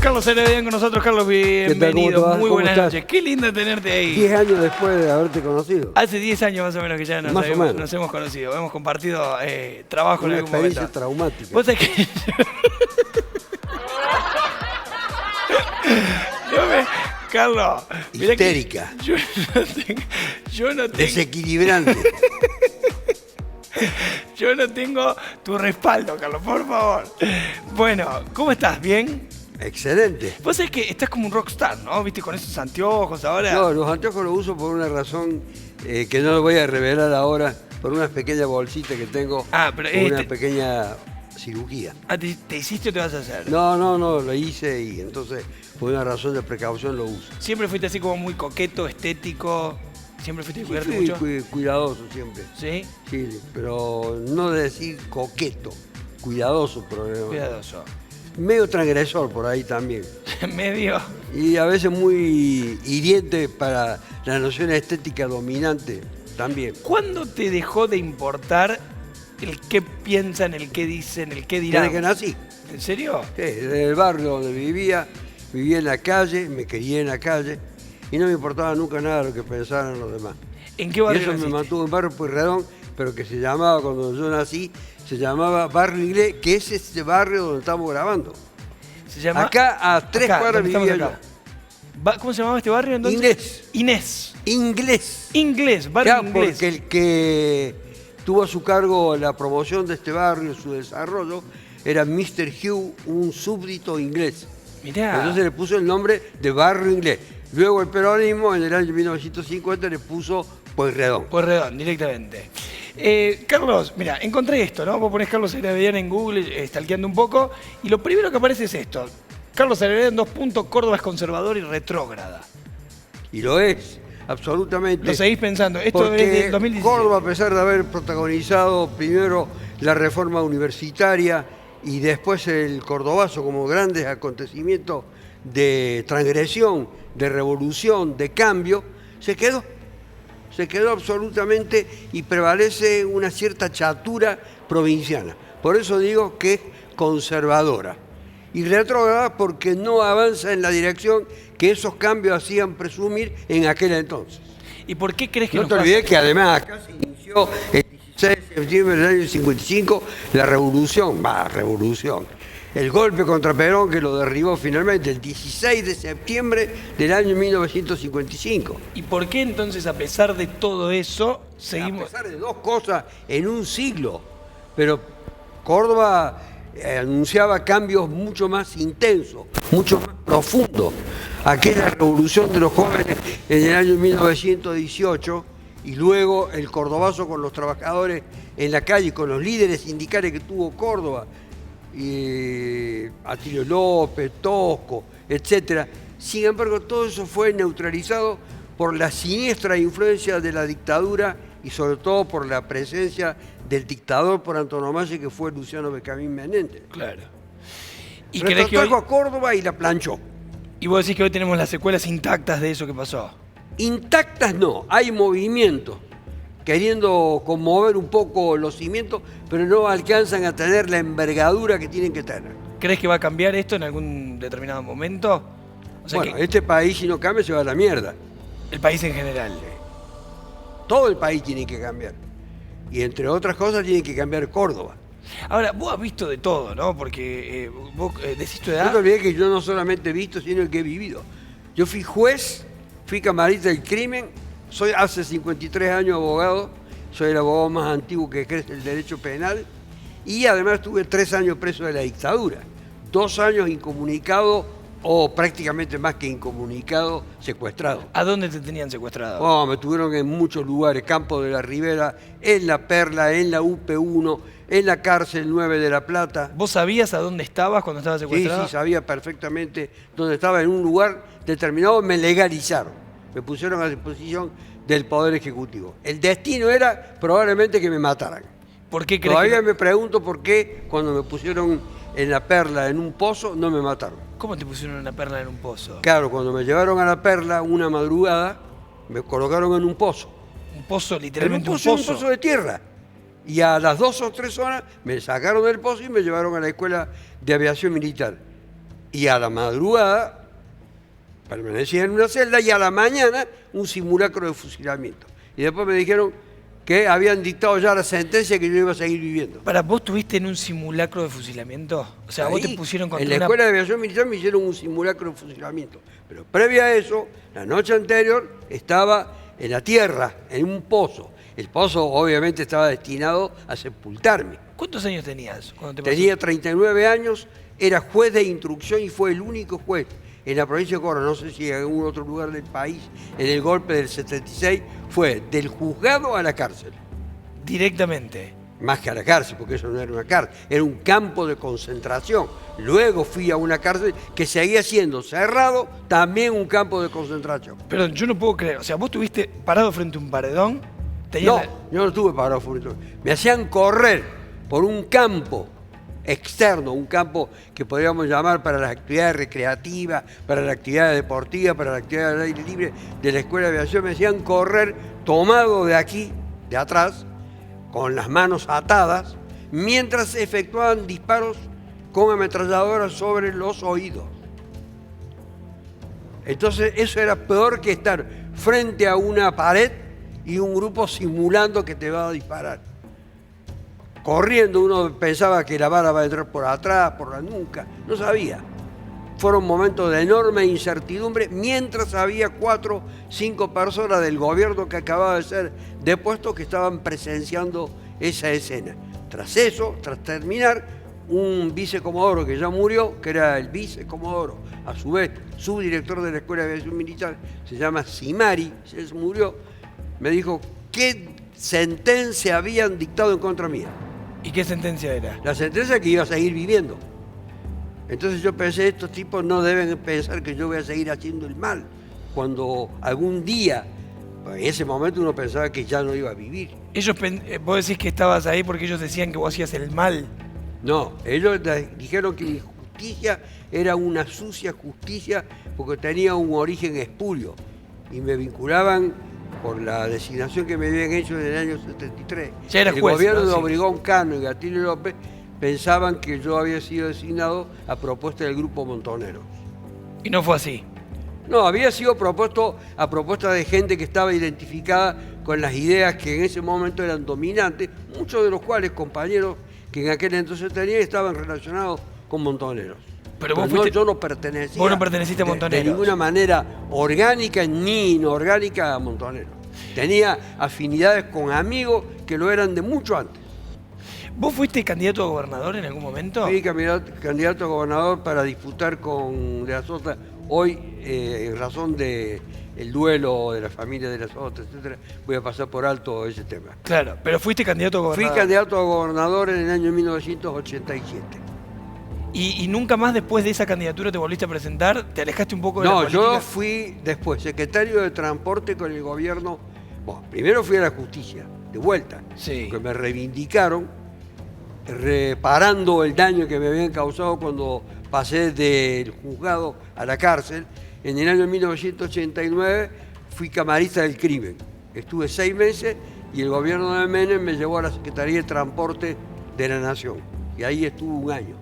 Carlos Heredia con nosotros. Carlos, bienvenido. ¿Cómo Muy buenas estás? noches. Qué lindo tenerte ahí. 10 años después de haberte conocido. Hace 10 años más o menos que ya nos hemos conocido. Hemos compartido trabajo en Una algún momento. experiencia traumática. Vos sabés que... Carlos, mirá histérica. Yo no tengo... Desequilibrante. Yo no tengo tu respaldo, Carlos, por favor. Bueno, ¿cómo estás? ¿Bien? Excelente. Vos sabés que estás como un rockstar, ¿no? ¿Viste? Con esos anteojos ahora. No, los anteojos los uso por una razón que no lo voy a revelar ahora, por una pequeña bolsita que tengo, por una pequeña cirugía. ¿Te hiciste o te vas a hacer? No, lo hice y entonces por una razón de precaución lo uso. ¿Siempre fuiste así como muy coqueto, estético? ¿Siempre fuiste a cuidarte Sí, mucho? cuidadoso siempre. ¿Sí? Sí, pero no de decir coqueto, cuidadoso. Cuidadoso. Medio transgresor por ahí también. Medio. Y a veces muy hiriente para la noción estética dominante también. ¿Cuándo te dejó de importar el qué piensan, el qué dicen, el qué dirán? Desde que nací. ¿En serio? Sí, desde el barrio donde vivía en la calle, me crié en la calle y no me importaba nunca nada lo que pensaran los demás. ¿En qué barrio y eso naciste? Me mantuvo en Barrio Pueyrredón, pero que se llamaba, cuando yo nací, se llamaba Barrio Inglés, que es ese barrio donde estamos grabando. ¿Se llama? Acá a 3 cuadras vivía yo. ¿Cómo se llamaba este barrio entonces? Inglés. Inglés, barrio claro, Inglés. Porque el que tuvo a su cargo la promoción de este barrio, su desarrollo, era Mr. Hugh, un súbdito inglés. Mirá. Entonces le puso el nombre de Barrio Inglés. Luego el peronismo, en el año 1950, le puso Pueyrredón. Pueyrredón, directamente. Carlos, mira, encontré esto, ¿no? Vos ponés Carlos Heredia en Google, stalkeando un poco, y lo primero que aparece es esto. Carlos Heredia en 2 puntos, Córdoba es conservador y retrógrada. Y lo es, absolutamente. Lo seguís pensando. Esto porque es del 2017. Córdoba, a pesar de haber protagonizado primero la reforma universitaria y después el cordobazo como grandes acontecimientos de transgresión, de revolución, de cambio, se quedó absolutamente y prevalece una cierta chatura provinciana. Por eso digo que es conservadora. Y retrógrada porque no avanza en la dirección que esos cambios hacían presumir en aquel entonces. ¿Y por qué crees que no te olvides que además acá se inició el 16 de septiembre del año 55 la revolución, el golpe contra Perón que lo derribó finalmente el 16 de septiembre del año 1955. ¿Y por qué entonces, a pesar de todo eso, seguimos...? A pesar de 2 cosas en un siglo, pero Córdoba anunciaba cambios mucho más intensos, mucho más profundos. Aquella revolución de los jóvenes en el año 1918 y luego el cordobazo con los trabajadores en la calle, con los líderes sindicales que tuvo Córdoba, Atilio López, Tosco, etc. Sin embargo, todo eso fue neutralizado por la siniestra influencia de la dictadura y sobre todo por la presencia del dictador por antonomasia que fue Luciano Becamín Menéndez. Claro. ¿Y trajo a Córdoba y la planchó. ¿Y vos decís que hoy tenemos las secuelas intactas de eso que pasó? Intactas no, hay movimientos queriendo conmover un poco los cimientos, pero no alcanzan a tener la envergadura que tienen que tener. ¿Crees que va a cambiar esto en algún determinado momento? O sea, bueno, este país si no cambia se va a la mierda. El país en general. Todo el país tiene que cambiar. Y entre otras cosas tiene que cambiar Córdoba. Ahora, vos has visto de todo, ¿no? Porque vos decís tu edad... No te olvides que yo no solamente he visto, sino que he vivido. Yo fui juez, fui camarista del crimen, soy hace 53 años abogado, soy el abogado más antiguo que ejerce el derecho penal y además estuve 3 años preso de la dictadura, 2 años incomunicado o prácticamente más que incomunicado, secuestrado. ¿A dónde te tenían secuestrado? Oh, me tuvieron en muchos lugares, Campo de la Ribera, en La Perla, en la UP1, en la cárcel 9 de La Plata. ¿Vos sabías a dónde estabas cuando estabas secuestrado? Sí, sabía perfectamente dónde estaba, en un lugar determinado, me legalizaron. Me pusieron a disposición del Poder Ejecutivo. El destino era probablemente que me mataran. ¿Por qué crees Todavía me pregunto por qué cuando me pusieron en La Perla, en un pozo, no me mataron. ¿Cómo te pusieron una perla en un pozo? Claro, cuando me llevaron a La Perla una madrugada, me colocaron en un pozo. ¿Un pozo, literalmente un pozo de tierra. Y a las 2 o 3 horas me sacaron del pozo y me llevaron a la escuela de aviación militar. Y a la madrugada permanecía en una celda y a la mañana un simulacro de fusilamiento. Y después me dijeron que habían dictado ya la sentencia que yo iba a seguir viviendo. Para, ¿vos estuviste en un simulacro de fusilamiento? O sea, Ahí, vos te pusieron contra en la una... Escuela de Aviación Militar me hicieron un simulacro de fusilamiento. Pero previo a eso, la noche anterior, estaba en la tierra, en un pozo. El pozo obviamente estaba destinado a sepultarme. ¿Cuántos años tenías cuando te pasó? Tenía 39 años, era juez de instrucción y fue el único juez en la provincia de Córdoba, no sé si en algún otro lugar del país, en el golpe del 76, fue del juzgado a la cárcel. Directamente. Más que a la cárcel, porque eso no era una cárcel, era un campo de concentración. Luego fui a una cárcel que seguía siendo cerrado, también un campo de concentración. Perdón, yo no puedo creer. O sea, vos estuviste parado frente a un paredón. No, yo no estuve parado frente a un paredón. Me hacían correr por un campo externo, un campo que podríamos llamar para las actividades recreativas, para la actividad deportiva, para la actividad al aire libre de la Escuela de Aviación. Me hacían correr tomado de aquí, de atrás, con las manos atadas, mientras efectuaban disparos con ametralladoras sobre los oídos. Entonces eso era peor que estar frente a una pared y un grupo simulando que te va a disparar. Corriendo, uno pensaba que la bala va a entrar por atrás, por la nuca, no sabía. Fueron momentos de enorme incertidumbre, mientras había 4 o 5 personas del gobierno que acababa de ser depuesto que estaban presenciando esa escena. Tras eso, tras terminar, un vicecomodoro que ya murió, que era el vicecomodoro, a su vez subdirector de la Escuela de Aviación Militar, se llama Simari, se murió, me dijo qué sentencia habían dictado en contra mía. ¿Y qué sentencia era? La sentencia que iba a seguir viviendo. Entonces yo pensé, estos tipos no deben pensar que yo voy a seguir haciendo el mal, cuando algún día, en ese momento uno pensaba que ya no iba a vivir. Vos decís que estabas ahí porque ellos decían que vos hacías el mal. No, ellos dijeron que mi justicia era una sucia justicia porque tenía un origen espurio y me vinculaban por la designación que me habían hecho en el año 73. Ya era el juez, gobierno ¿no? de Sí. Obregón Cano y Gatilio López pensaban que yo había sido designado a propuesta del grupo Montoneros. Y no fue así. No, había sido propuesto a propuesta de gente que estaba identificada con las ideas que en ese momento eran dominantes, muchos de los cuales compañeros que en aquel entonces tenía estaban relacionados con Montoneros. Pero vos fuiste... yo no pertenecía. Vos no perteneciste a Montoneros. De ninguna manera orgánica ni inorgánica a Montoneros. Tenía afinidades con amigos que lo eran de mucho antes. ¿Vos fuiste candidato a gobernador en algún momento? Fui candidato a gobernador para disputar con De la Sota. Hoy, en razón del duelo de la familia de la Sota, etcétera, voy a pasar por alto ese tema. Claro, pero fuiste candidato a gobernador. Fui candidato a gobernador en el año 1987. ¿Y nunca más después de esa candidatura te volviste a presentar? ¿Te alejaste un poco de la política? No, yo fui después secretario de Transporte con el gobierno. Bueno, primero fui a la justicia, de vuelta, Sí. porque me reivindicaron, reparando el daño que me habían causado cuando pasé del juzgado a la cárcel. En el año 1989 fui camarista del crimen. Estuve 6 meses y el gobierno de Menem me llevó a la Secretaría de Transporte de la Nación. Y ahí estuve 1 año.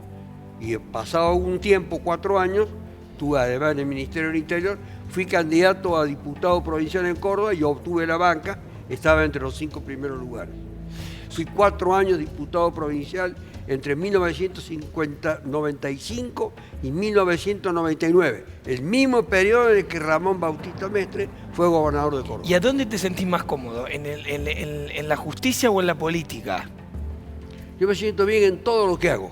Y pasado un tiempo, 4 años, estuve además en el Ministerio del Interior, fui candidato a diputado provincial en Córdoba y obtuve la banca, estaba entre los 5 primeros lugares. Fui 4 años diputado provincial entre 1995 y 1999, el mismo periodo en el que Ramón Bautista Mestre fue gobernador de Córdoba. ¿Y a dónde te sentís más cómodo? ¿En la justicia o en la política? Yo me siento bien en todo lo que hago.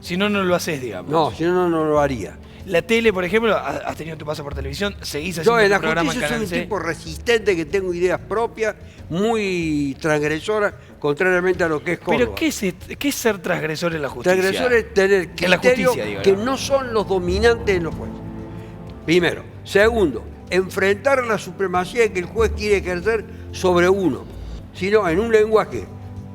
Si no, no lo haces, digamos. No, si no, no lo haría. La tele, por ejemplo, has tenido tu paso por televisión, seguís Yo haciendo en tu la programa en justicia soy Canal un C. tipo resistente, que tengo ideas propias, muy transgresoras, contrariamente a lo que es Córdoba. ¿Pero qué es ser transgresor en la justicia? Transgresor es tener En la criterios justicia, digo, que ¿no? no son los dominantes en los jueces. Primero. Segundo, enfrentar la supremacía que el juez quiere ejercer sobre uno, sino en un lenguaje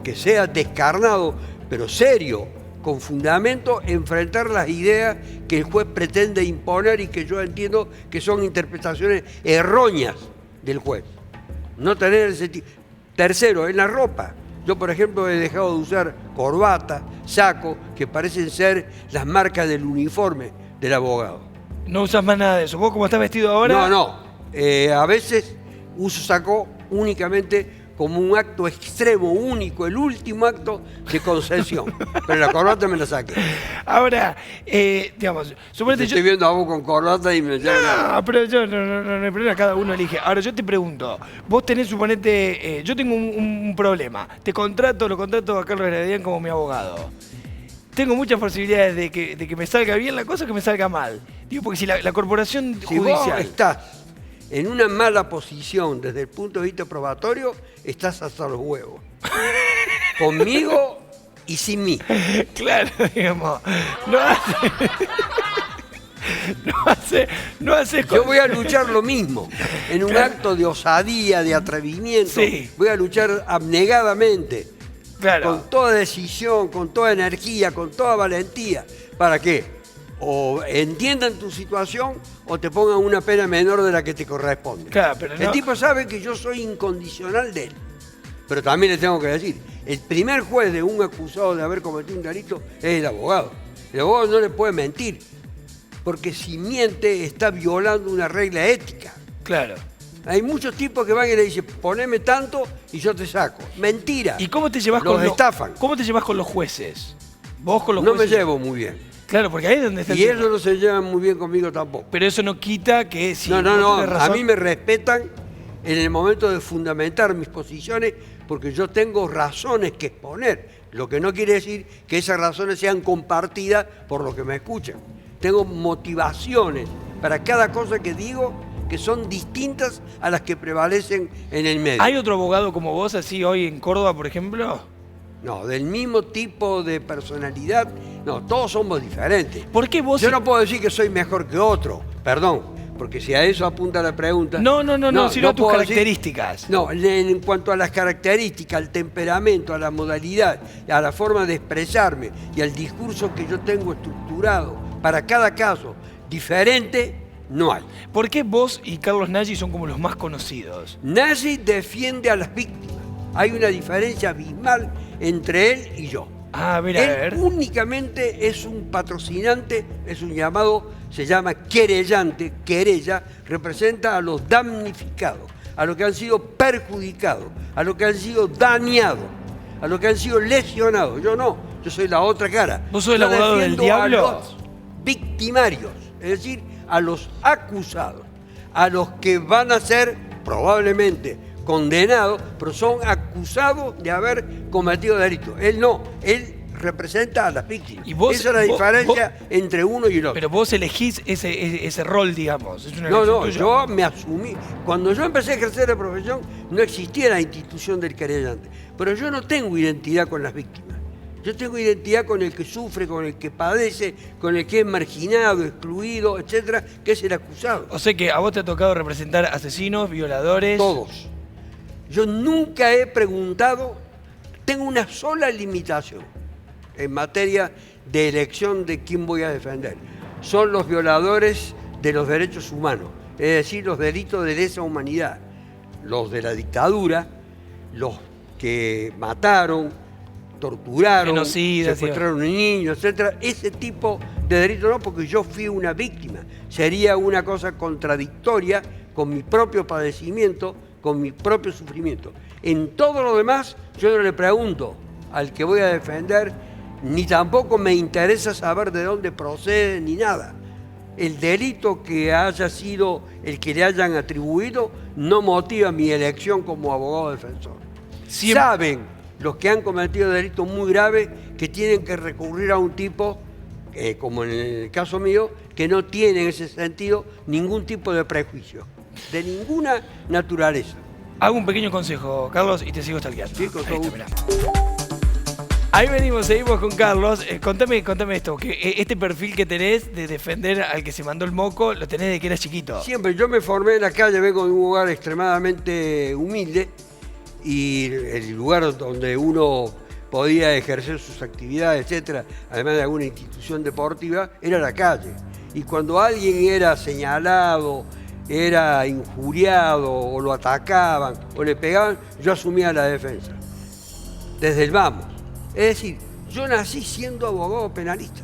que sea descarnado, pero serio, con fundamento, enfrentar las ideas que el juez pretende imponer y que yo entiendo que son interpretaciones erróneas del juez. No tener ese tipo. Tercero, en la ropa. Yo, por ejemplo, he dejado de usar corbata, saco, que parecen ser las marcas del uniforme, del abogado. No usas más nada de eso. ¿Vos cómo estás vestido ahora? No. A veces uso saco únicamente como un acto extremo, único, el último acto de concesión. Pero la corbata me la saqué. Ahora, digamos, suponete Estoy viendo a vos con corbata y me llama. No, pero yo no hay problema, cada uno elige. Ahora yo te pregunto, vos tenés, suponete, yo tengo un problema. Lo contrato a Carlos Heredia como mi abogado. Tengo muchas posibilidades de que me salga bien la cosa o que me salga mal. Digo, porque si la corporación Si judicial... vos estás en una mala posición desde el punto de vista probatorio, estás hasta los huevos. Conmigo y sin mí. Claro, digamos, no hace Yo voy a luchar lo mismo, en un acto de osadía, de atrevimiento. Sí. Voy a luchar abnegadamente, Claro. con toda decisión, con toda energía, con toda valentía. ¿Para qué? O entiendan tu situación o te pongan una pena menor de la que te corresponde. Claro, pero no... El tipo sabe que yo soy incondicional de él. Pero también le tengo que decir, el primer juez de un acusado de haber cometido un delito es el abogado. El abogado no le puede mentir, porque si miente está violando una regla ética. Claro. Hay muchos tipos que van y le dicen, poneme tanto y yo te saco. Mentira. ¿Y cómo te llevas Los estafan. ¿Cómo te llevas con los jueces? Vos con los No me jueces... llevo muy bien. Claro, porque ahí es donde está el Y tema. ellos no se llevan muy bien conmigo tampoco. Pero eso no quita que si No. tenés A razón- mí me respetan en el momento de fundamentar mis posiciones porque yo tengo razones que exponer. Lo que no quiere decir que esas razones sean compartidas por los que me escuchan. Tengo motivaciones para cada cosa que digo que son distintas a las que prevalecen en el medio. ¿Hay otro abogado como vos así hoy en Córdoba, por ejemplo? No, del mismo tipo de personalidad, no, todos somos diferentes. ¿Por qué vos...? Yo no puedo decir que soy mejor que otro, perdón, porque si a eso apunta la pregunta... No, sino a tus puedo decir- características. No, en cuanto a las características, al temperamento, a la modalidad, a la forma de expresarme y al discurso que yo tengo estructurado para cada caso diferente, no hay. ¿Por qué vos y Carlos Nagy son como los más conocidos? Nagy defiende a las víctimas. Hay una diferencia abismal entre él y yo. Ah, mira, a ver. Él únicamente es un patrocinante, es un llamado, se llama querellante, querella, representa a los damnificados, a los que han sido perjudicados, a los que han sido dañados, a los que han sido lesionados. Yo no, yo soy la otra cara. ¿Vos sos el Yo abogado del defiendo diablo? A los victimarios, es decir, a los acusados, a los que van a ser probablemente condenados, pero son acusados de haber cometido delitos. Él no, él representa a las víctimas. ¿Y vos- Esa es la vos- diferencia entre uno y el otro. Pero vos elegís ese rol, digamos. Es una No, elección no, tuya. yo me asumí. Cuando yo empecé a ejercer la profesión, no existía la institución del querellante. Pero yo no tengo identidad con las víctimas. Yo tengo identidad con el que sufre, con el que padece, con el que es marginado, excluido, etcétera, que es el acusado. O sea que a vos te ha tocado representar asesinos, violadores... Todos. Yo nunca he preguntado, tengo una sola limitación en materia de elección de quién voy a defender. Son los violadores de los derechos humanos, es decir, los delitos de lesa humanidad, los de la dictadura, los que mataron, torturaron, Genocidas, secuestraron niños, etcétera. Ese tipo de delitos no, porque yo fui una víctima. Sería una cosa contradictoria con mi propio padecimiento, con mi propio sufrimiento. En todo lo demás, yo no le pregunto al que voy a defender, ni tampoco me interesa saber de dónde procede, ni nada. El delito que haya sido el que le hayan atribuido no motiva mi elección como abogado defensor. Saben los que han cometido delitos muy graves que tienen que recurrir a un tipo, como en el caso mío, que no tiene en ese sentido ningún tipo de prejuicio, de ninguna naturaleza. Hago un pequeño consejo, Carlos, y te sigo stalkeando. Sí, con todo Ahí está, gusto. mirá. Ahí venimos, seguimos con Carlos. Contame esto, que este perfil que tenés de defender al que se mandó el moco, lo tenés de que eras chiquito. Siempre, yo me formé en la calle, vengo de un lugar extremadamente humilde y el lugar donde uno podía ejercer sus actividades, etcétera, además de alguna institución deportiva, era la calle. Y cuando alguien era señalado, era injuriado o lo atacaban o le pegaban, yo asumía la defensa. Desde el vamos. Es decir, yo nací siendo abogado penalista.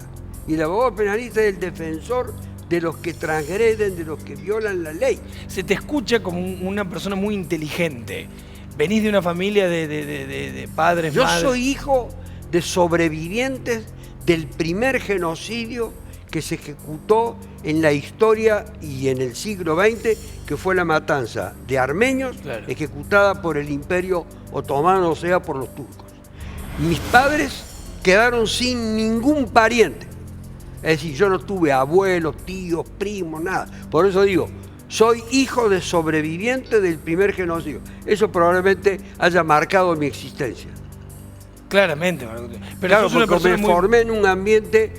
Y el abogado penalista es el defensor de los que transgreden, de los que violan la ley. Se te escucha como una persona muy inteligente. Venís de una familia de padres, Yo madres. soy hijo de sobrevivientes del primer genocidio que se ejecutó en la historia y en el siglo XX, que fue la matanza de armenios, Claro, ejecutada por el Imperio Otomano, o sea, por los turcos. Mis padres quedaron sin ningún pariente. Es decir, yo no tuve abuelos, tíos, primos, nada. Por eso digo, soy hijo de sobreviviente del primer genocidio. Eso probablemente haya marcado mi existencia. claramente. Pero Claro, sos una porque persona me muy... formé en un ambiente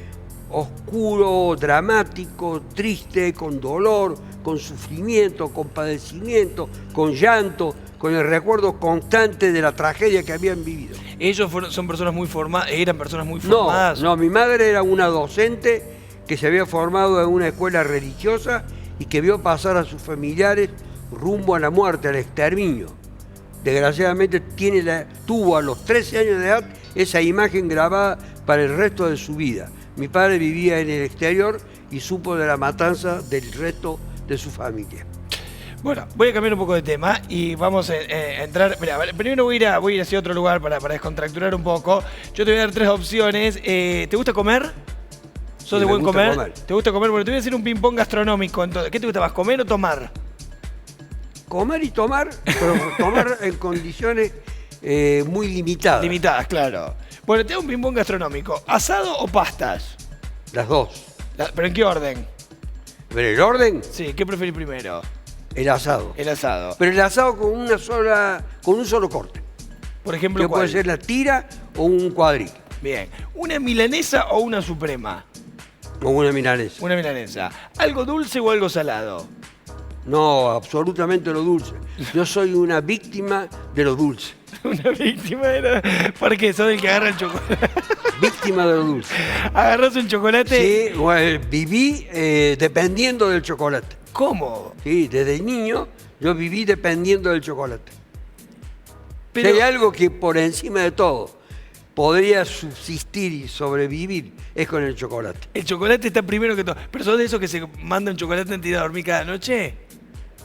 oscuro, dramático, triste, con dolor, con sufrimiento, con padecimiento, con llanto, con el recuerdo constante de la tragedia que habían vivido. Ellos son personas muy formadas, eran personas muy No, formadas. no, mi madre era una docente que se había formado en una escuela religiosa y que vio pasar a sus familiares rumbo a la muerte, al exterminio. Desgraciadamente tuvo a los 13 años de edad esa imagen grabada para el resto de su vida. Mi padre vivía en el exterior y supo de la matanza del resto de su familia. Bueno, voy a cambiar un poco de tema y vamos a entrar... Mira, primero voy a ir hacia otro lugar para descontracturar un poco. Yo te voy a dar 3 opciones. ¿Te gusta comer? ¿Sos Sí, de me buen gusta comer? comer. ¿Te gusta comer? Bueno, te voy a hacer un ping-pong gastronómico. Entonces, ¿qué te gusta más, comer o tomar? Comer y tomar, pero tomar en condiciones muy limitadas. Limitadas, claro. Bueno, te hago un ping-pong gastronómico. ¿Asado o pastas? Las dos. ¿Pero en qué orden? Pero el orden, Sí, ¿qué preferís primero? el asado. El asado. Pero el asado con un solo corte. Por ejemplo, Que ¿cuál? puede ser la tira o un cuadril. Bien. ¿Una milanesa o una suprema? O una milanesa. Una milanesa. ¿Algo dulce o algo salado? No, absolutamente lo dulce. Yo soy una víctima de lo dulce. Una víctima era... ¿Por qué? ¿Sos el que agarra el chocolate? Víctima de lo dulce. ¿Agarrás un chocolate? Sí, bueno, viví dependiendo del chocolate. ¿Cómo? Sí, desde niño yo viví dependiendo del chocolate. Pero... Si hay algo que por encima de todo podría subsistir y sobrevivir, es con el chocolate. El chocolate está primero que todo. ¿Pero sos de esos que se mandan chocolate antes de ir a dormir cada noche?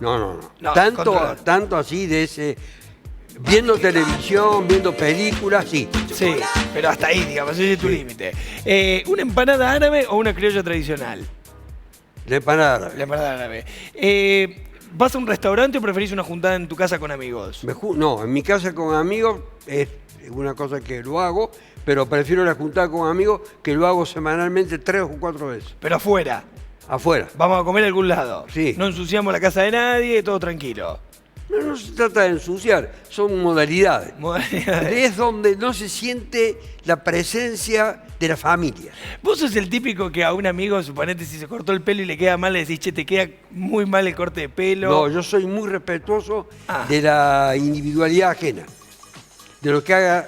No. No, tanto, controlar. tanto así de ese... Viendo televisión, viendo películas, sí. Sí, pero hasta ahí, digamos, ese es tu Sí. límite. ¿Una empanada árabe o una criolla tradicional? La empanada árabe. La empanada árabe. ¿Vas a un restaurante o preferís una juntada en tu casa con amigos? No, en mi casa con amigos es una cosa que lo hago, pero prefiero la juntada con amigos que lo hago semanalmente 3 o 4 veces. Pero afuera. Afuera. Vamos a comer a algún lado. Sí. No ensuciamos la casa de nadie, todo tranquilo. No se trata de ensuciar, son modalidades. Modalidades. Es donde no se siente la presencia de la familia. Vos sos el típico que a un amigo, suponete, si se cortó el pelo y le queda mal, le decís, che, te queda muy mal el corte de pelo. No, yo soy muy respetuoso Ah. de la individualidad ajena. De lo que haya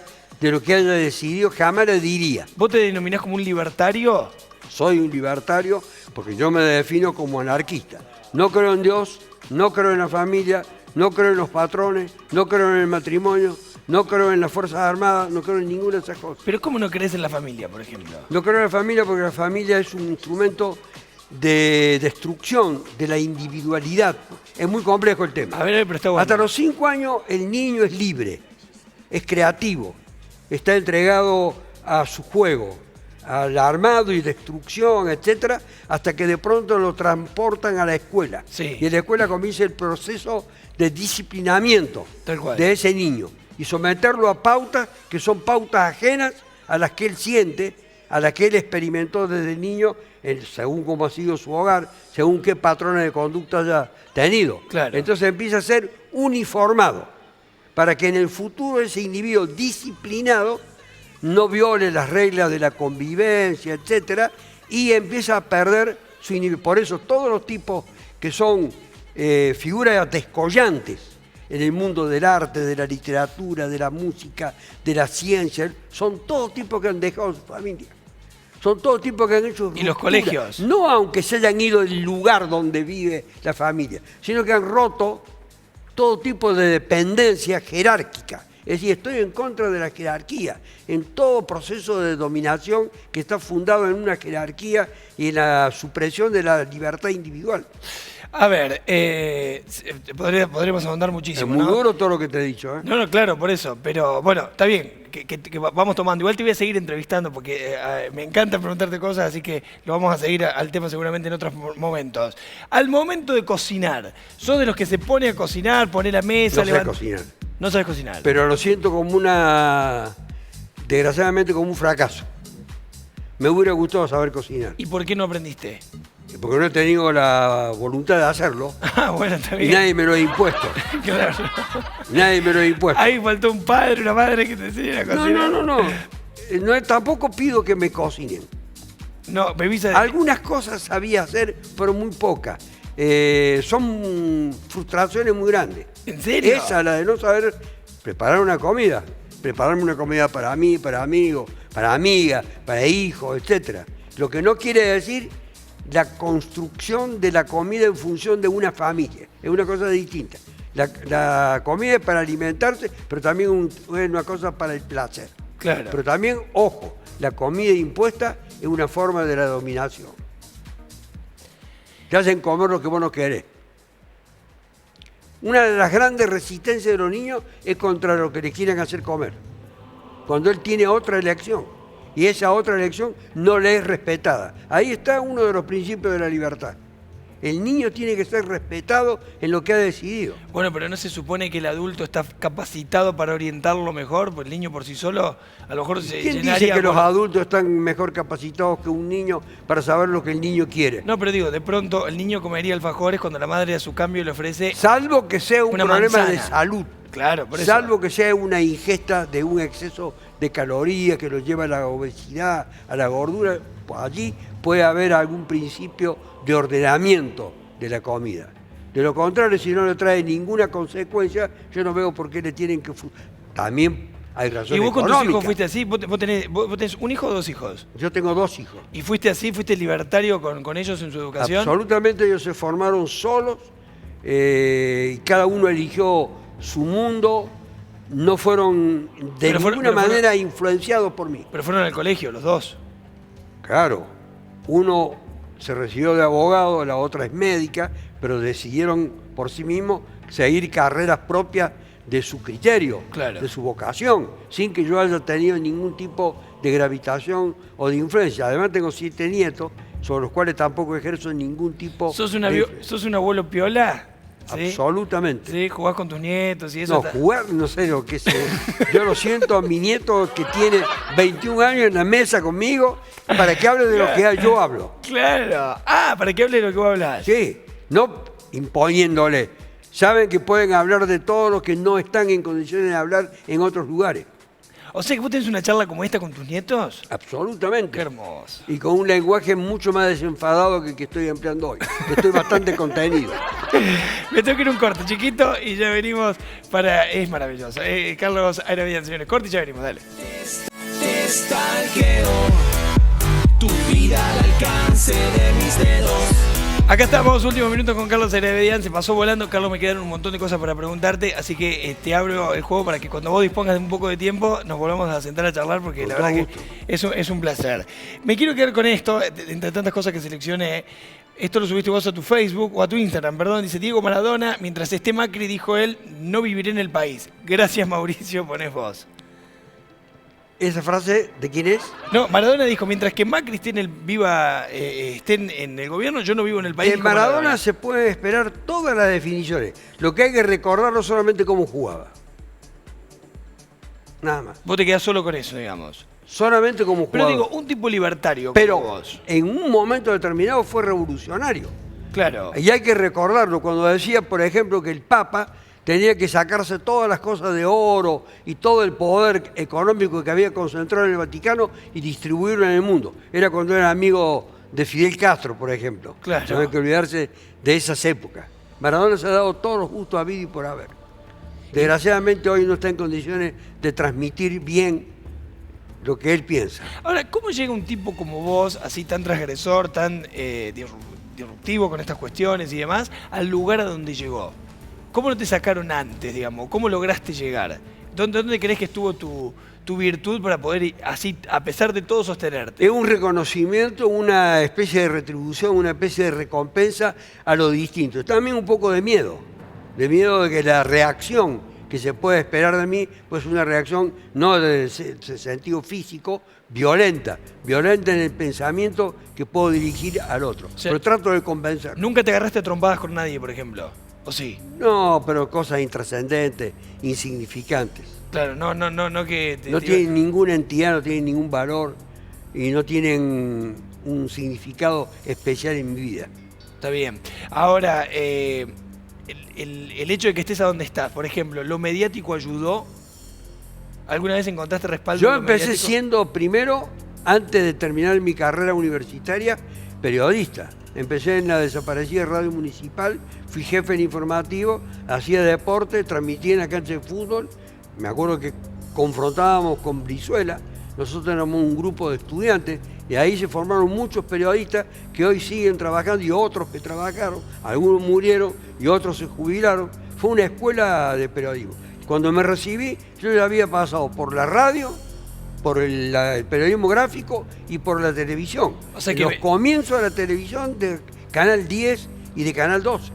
decidido, jamás le diría. ¿Vos te denominás como un libertario? Soy un libertario porque yo me defino como anarquista. No creo en Dios, no creo en la familia, no creo en los patrones, no creo en el matrimonio, no creo en las Fuerzas Armadas, no creo en ninguna de esas cosas. Pero ¿cómo no crees en la familia, por ejemplo? No creo en la familia porque la familia es un instrumento de destrucción de la individualidad. Es muy complejo el tema. A ver, pero está bueno. Hasta los 5 años el niño es libre, es creativo, está entregado a su juego, al armado y destrucción, etcétera, hasta que de pronto lo transportan a la escuela. Sí. Y en la escuela comienza el proceso de disciplinamiento Tal cual. de ese niño y someterlo a pautas que son pautas ajenas a las que él siente, a las que él experimentó desde niño, según cómo ha sido su hogar, según qué patrones de conducta haya tenido. Claro. Entonces empieza a ser uniformado para que en el futuro ese individuo disciplinado no viole las reglas de la convivencia, etcétera, y empieza a perder su individuo. Por eso todos los tipos que son figuras descollantes en el mundo del arte, de la literatura, de la música, de la ciencia, son todos tipos que han dejado su familia. Son todos tipos que han hecho ¿Y los ruptura. colegios? No aunque se hayan ido del lugar donde vive la familia, sino que han roto todo tipo de dependencia jerárquica Es decir, estoy en contra de la jerarquía, en todo proceso de dominación que está fundado en una jerarquía y en la supresión de la libertad individual. A ver, podríamos ahondar muchísimo. Es muy ¿no? duro todo lo que te he dicho, ¿eh? No, no, claro, por eso. Pero bueno, está bien, que vamos tomando. Igual te voy a seguir entrevistando porque me encanta preguntarte cosas, así que lo vamos a seguir al tema seguramente en otros momentos. Al momento de cocinar, ¿sos de los que se pone a cocinar, pone la mesa, No sé cocinar. No sabes cocinar. Pero lo siento como desgraciadamente como un fracaso. Me hubiera gustado saber cocinar. ¿Y por qué no aprendiste? Porque no he tenido la voluntad de hacerlo. Ah, bueno, está bien. Y nadie me lo ha impuesto. Claro. Nadie me lo ha impuesto. Ahí faltó un padre, una madre que te enseñen a cocinar. No, tampoco pido que me cocinen. No, bebís Algunas cosas sabía hacer, pero muy pocas. Son frustraciones muy grandes. ¿En serio? Esa, la de no saber preparar una comida. Prepararme una comida para mí, para amigos, para amigas, para hijos, etc. Lo que no quiere decir la construcción de la comida en función de una familia. Es una cosa distinta. La comida es para alimentarse, pero también es una cosa para el placer. Claro. Pero también, ojo, la comida impuesta es una forma de la dominación. Te hacen comer lo que vos no querés. Una de las grandes resistencias de los niños es contra lo que le quieren hacer comer. Cuando él tiene otra elección. Y esa otra elección no le es respetada. Ahí está uno de los principios de la libertad. El niño tiene que ser respetado en lo que ha decidido. Bueno, pero ¿no se supone que el adulto está capacitado para orientarlo mejor? Pues el niño por sí solo a lo mejor se ¿Quién llenaría dice que los con- adultos están mejor capacitados que un niño para saber lo que el niño quiere? No, pero digo, de pronto el niño comería alfajores cuando la madre a su cambio le ofrece... Salvo que sea un Una problema manzana. de salud. Claro, por eso. Salvo que sea una ingesta de un exceso de calorías que lo lleva a la obesidad, a la gordura, pues allí puede haber algún principio de ordenamiento de la comida. De lo contrario, si no le trae ninguna consecuencia, yo no veo por qué le tienen que... También hay razones ¿Y vos con tus económicas. hijos fuiste así? ¿Vos tenés un hijo o dos hijos? Yo tengo 2 hijos. ¿Y fuiste así? ¿Fuiste libertario con ellos en su educación? Absolutamente, ellos se formaron solos y cada uno eligió su mundo, no fueron de ninguna manera influenciados por mí. Pero fueron al colegio, los dos. Claro, uno se recibió de abogado, la otra es médica, pero decidieron por sí mismos seguir carreras propias de su criterio, Claro. de su vocación, sin que yo haya tenido ningún tipo de gravitación o de influencia. Además tengo 7 nietos, sobre los cuales tampoco ejerzo ningún tipo ¿Sos de influencia. ¿Sos un abuelo piola? ¿Sí? Absolutamente. Sí, jugás con tus nietos y eso. No, jugar, no sé lo que es. Yo lo siento a mi nieto que tiene 21 años en la mesa conmigo para que hable de lo que yo hablo. Claro. Ah, para que hable de lo que vos hablás. Sí, no imponiéndole. Saben que pueden hablar de todo lo que no están en condiciones de hablar en otros lugares. O sea que vos tenés una charla como esta con tus nietos. Absolutamente. Qué hermoso. Y con un lenguaje mucho más desenfadado que el que estoy empleando hoy. Estoy bastante contenido. Me tengo que ir un corte chiquito y ya venimos para... Es maravilloso. Carlos Aravillán, señores. Corte y ya venimos, dale. Te stalkeo, tu vida al alcance de mis dedos. Acá estamos, últimos minutos con Carlos Aravillán. Se pasó volando. Carlos, me quedaron un montón de cosas para preguntarte. Así que te abro el juego para que cuando vos dispongas de un poco de tiempo nos volvamos a sentar a charlar porque Con la todo verdad gusto. que es un placer. Me quiero quedar con esto, entre tantas cosas que seleccioné. Esto lo subiste vos a tu Facebook o a tu Instagram, perdón. Dice Diego Maradona, mientras esté Macri, dijo él, no viviré en el país. Gracias, Mauricio, ponés vos. ¿Esa frase de quién es? No, Maradona dijo, mientras que Macri esté esté en el gobierno, yo no vivo en el país. De dijo Maradona se puede esperar todas las definiciones. Lo que hay que recordarlo solamente cómo jugaba. Nada más. Vos te quedás solo con eso, digamos. Solamente como Pero jugador. digo, un tipo libertario Pero como vos. en un momento determinado fue revolucionario. Claro. Y hay que recordarlo cuando decía, por ejemplo, que el Papa tenía que sacarse todas las cosas de oro y todo el poder económico que había concentrado en el Vaticano y distribuirlo en el mundo. Era cuando era amigo de Fidel Castro, por ejemplo. Claro. No hay que olvidarse de esas épocas. Maradona se ha dado todos los gustos habido y por haber. Desgraciadamente hoy no está en condiciones de transmitir bien lo que él piensa. Ahora, ¿cómo llega un tipo como vos, así tan transgresor, tan disruptivo con estas cuestiones y demás, al lugar a donde llegó? ¿Cómo no te sacaron antes, digamos? ¿Cómo lograste llegar? ¿Dónde crees que estuvo tu virtud para poder así, a pesar de todo, sostenerte? Es un reconocimiento, una especie de retribución, una especie de recompensa a lo distinto. También un poco de miedo de que la reacción que se puede esperar de mí, pues una reacción no de sentido físico, violenta en el pensamiento que puedo dirigir al otro. Sí. Pero trato de convencer. ¿Nunca te agarraste a trompadas con nadie, por ejemplo? ¿O sí? No, pero cosas intrascendentes, insignificantes. Claro, no que... No tienen ninguna entidad, no tienen ningún valor y no tienen un significado especial en mi vida. Está bien. Ahora, el hecho de que estés a donde estás, por ejemplo, ¿lo mediático ayudó? ¿Alguna vez encontraste respaldo? Yo en lo empecé mediático? siendo primero, antes de terminar mi carrera universitaria, periodista. Empecé en la desaparecida Radio Municipal, fui jefe en informativo, hacía deporte, transmitía en la cancha de fútbol. Me acuerdo que confrontábamos con Brizuela, nosotros éramos un grupo de estudiantes y ahí se formaron muchos periodistas que hoy siguen trabajando y otros que trabajaron, algunos murieron y otros se jubilaron. Fue una escuela de periodismo. Cuando me recibí, yo ya había pasado por la radio, por el periodismo gráfico y por la televisión. O sea que los comienzos de la televisión de Canal 10 y de Canal 12.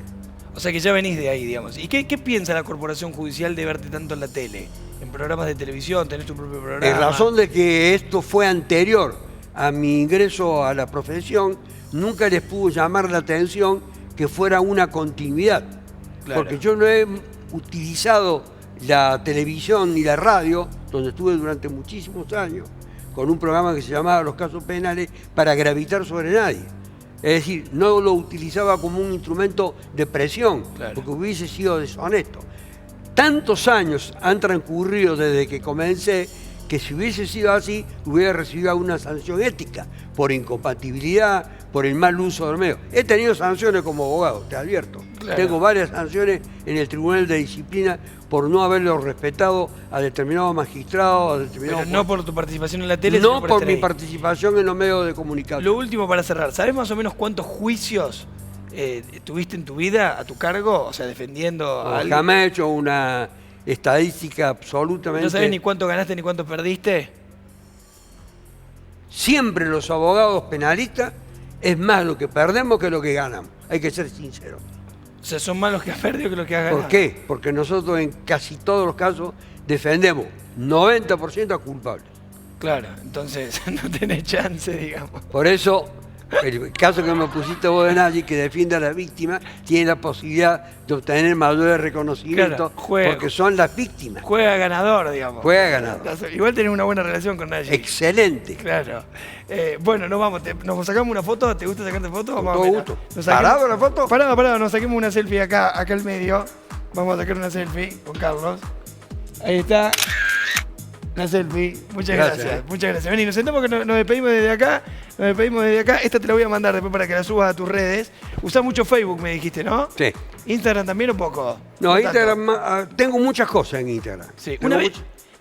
O sea que ya venís de ahí, digamos. ¿Y qué piensa la Corporación Judicial de verte tanto en la tele? En programas de televisión, tenés tu propio programa. En razón de que esto fue anterior a mi ingreso a la profesión, nunca les pudo llamar la atención que fuera una continuidad. Claro. Porque yo no he utilizado la televisión ni la radio, donde estuve durante muchísimos años, con un programa que se llamaba Los Casos Penales, para gravitar sobre nadie. Es decir, no lo utilizaba como un instrumento de presión, Claro. porque hubiese sido deshonesto. Tantos años han transcurrido desde que comencé que si hubiese sido así, hubiera recibido una sanción ética por incompatibilidad, por el mal uso del medio. He tenido sanciones como abogado, te advierto. Claro. Tengo varias sanciones en el Tribunal de Disciplina por no haberlo respetado a determinados magistrados, a determinados... Pero no por tu participación en la tele, sino No por estar mi ahí. participación en los medios de comunicación. Lo último para cerrar, ¿sabés más o menos cuántos juicios tuviste en tu vida a tu cargo? O sea, defendiendo a alguien. Jamás he hecho una estadística absolutamente... ¿No sabés ni cuánto ganaste ni cuánto perdiste? Siempre los abogados penalistas es más lo que perdemos que lo que ganamos. Hay que ser sinceros. O sea, son más los que has perdido que los que has ganado. ¿Por qué? Porque nosotros en casi todos los casos defendemos 90% a culpables. Claro, entonces no tenés chance, digamos. Por eso, el caso que me pusiste vos de Nagy, que defiende a la víctima, tiene la posibilidad de obtener mayor reconocimiento, Claro, juega. porque son las víctimas. Juega ganador, digamos. Juega ganador. Igual tenés una buena relación con Nagy. Excelente. Claro. Bueno, nos vamos. ¿Nos sacamos una foto? ¿Te gusta sacarte fotos? Con Vamos a todo verla. gusto. Nos saquemos- ¿Parado la foto? Parado, nos saquemos una selfie acá al medio. Vamos a sacar una selfie con Carlos. Ahí está. La selfie. Muchas gracias. Muchas gracias. Vení, nos sentamos que nos despedimos desde acá. Nos despedimos desde acá. Esta te la voy a mandar después para que la subas a tus redes. Usás mucho Facebook, me dijiste, ¿no? Sí. ¿Instagram también o poco? No, tanto. Instagram, tengo muchas cosas en Instagram. Sí. Tengo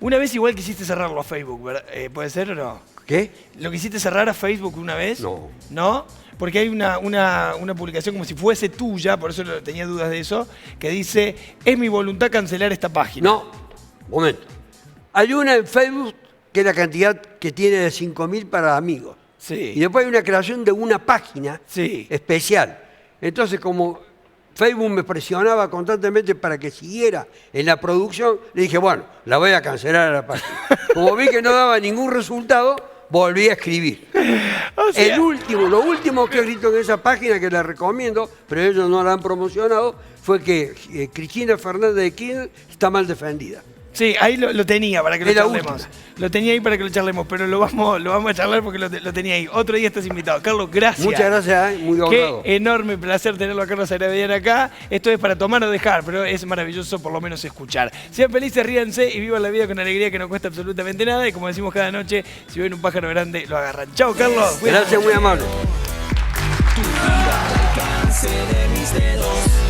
Una vez igual quisiste cerrarlo a Facebook, ¿verdad? ¿Puede ser o no? ¿Qué? ¿Lo quisiste cerrar a Facebook una vez? No. ¿No? Porque hay una publicación como si fuese tuya, por eso tenía dudas de eso, que dice, es mi voluntad cancelar esta página. No, momento. Hay una en Facebook que es la cantidad que tiene de 5.000 para amigos. Sí. Y después hay una creación de una página Sí. especial. Entonces, como Facebook me presionaba constantemente para que siguiera en la producción, le dije, bueno, la voy a cancelar a la página. Como vi que no daba ningún resultado, volví a escribir. O sea, Lo último que he escrito en esa página, que la recomiendo, pero ellos no la han promocionado, fue que Cristina Fernández de Kirchner está mal defendida. sí, ahí lo tenía para que lo Es la charlemos. última. Lo tenía ahí para que lo charlemos, pero lo vamos a charlar porque lo tenía ahí. Otro día estás invitado. Carlos, gracias. Muchas gracias, muy Qué honrado. enorme placer tenerlo a Carlos Aravedian acá. Esto es para tomar o dejar, pero es maravilloso por lo menos escuchar. Sean felices, ríanse y vivan la vida con alegría que no cuesta absolutamente nada. Y como decimos cada noche, si ven un pájaro grande, lo agarran. Chao, Carlos. Gracias, muy amable. Tu vida al alcance de mis dedos.